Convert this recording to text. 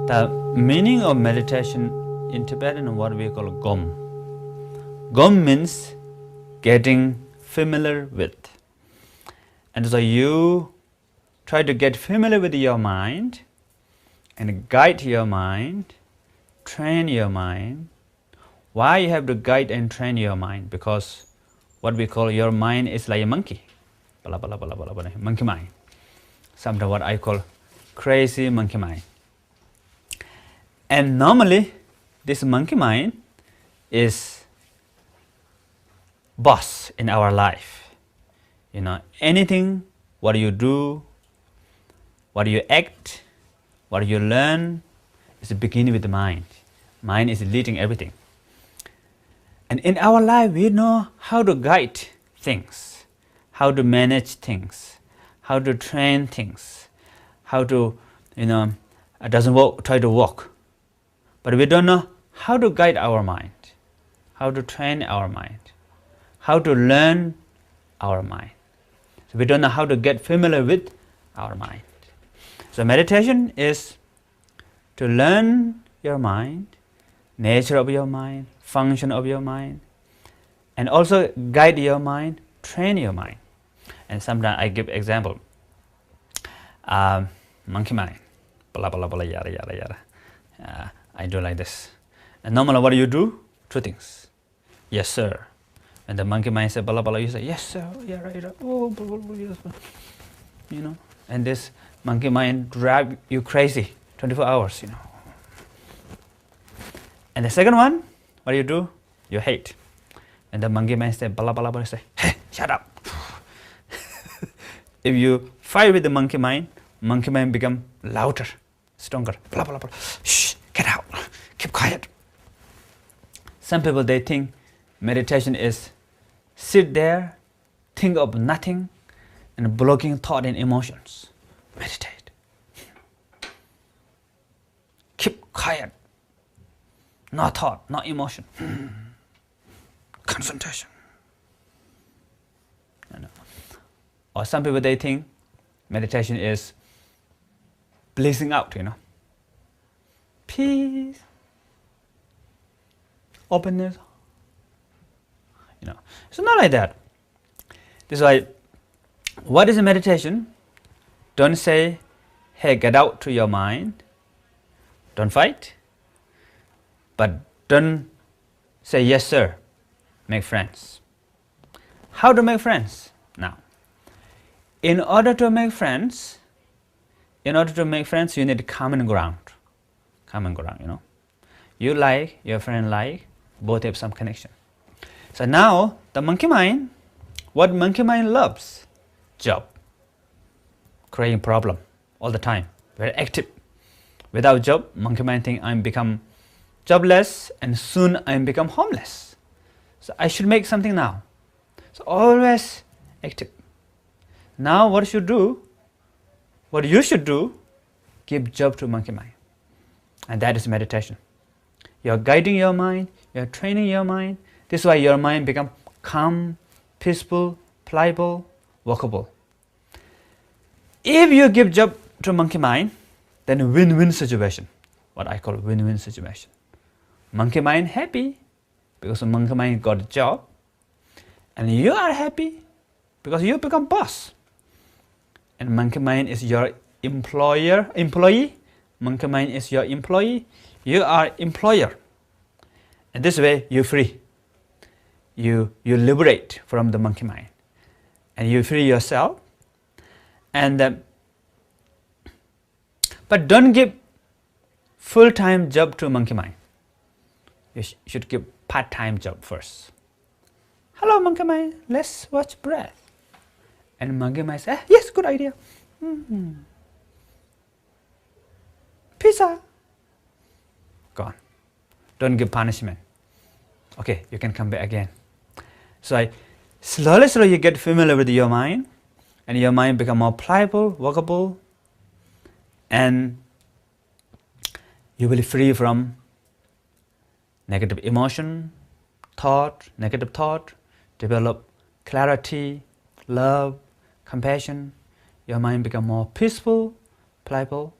The meaning of meditation in Tibetan is what we call gom. Gom means getting familiar with. And so you try to get familiar with your mind and guide your mind, train your mind. Why you have to guide and train your mind? Because what we call your mind is like a monkey. Monkey mind. Sometimes what I call crazy monkey mind. And normally this monkey mind is boss in our life. You know, anything, what you do, what you act, what you learn, is beginning with the mind. Mind is leading everything. And in our life, we know how to guide things, how to manage things, how to train things, how to, it doesn't work, try to walk. But we don't know how to guide our mind, how to train our mind, how to learn our mind. So we don't know how to get familiar with our mind. So meditation is to learn your mind, nature of your mind, function of your mind, and also guide your mind, train your mind. And sometimes I give example. Monkey mind, blah blah blah, yada yada yada. I do like this. And normally what do you do? Two things. Yes sir. And the monkey mind says blah blah, you say yes sir, yeah right, oh blah, blah, blah, yes, blah. And this monkey mind drive you crazy 24 hours, And the second one, what do? You hate. And the monkey mind says blah blah blah, say, hey, shut up. If you fight with the monkey mind become louder, stronger, blah blah blah. Shh, get out, keep quiet. Some people, they think meditation is sit there, think of nothing, and blocking thought and emotions. Meditate. Keep quiet. No thought, no emotion. Concentration. Or some people, they think meditation is blissing out, Peace, openness. It's not like that. This is why, what is a meditation? Don't say, hey, get out to your mind. Don't fight. But don't say, yes, sir. Make friends. How to make friends? Now, in order to make friends, you need common ground. Common ground, You like, your friend like, both have some connection. So now, the monkey mind, what monkey mind loves? Job. Creating problem all the time. Very active. Without job, monkey mind think I'm become jobless and soon I'm become homeless. So I should make something now. So always active. Now what you should do, give job to monkey mind. And that is meditation. You're guiding your mind, you're training your mind. This is why your mind become calm, peaceful, pliable, workable. If you give job to monkey mind, then win-win situation. What I call win-win situation. Monkey mind happy because monkey mind got a job, and you are happy because you become boss. And monkey mind is your employee. Monkey mind is your employee. You are employer. And this way you're free. You liberate from the monkey mind. And you free yourself. And but don't give full-time job to monkey mind. You should give part-time job first. Hello monkey mind, let's watch breath. And monkey mind says, yes, good idea. Pizza. Gone. Don't give punishment. Okay, you can come back again. So slowly you get familiar with your mind, and your mind become more pliable, workable, and you will be free from negative emotion, negative thought, develop clarity, love, compassion. Your mind become more peaceful, pliable,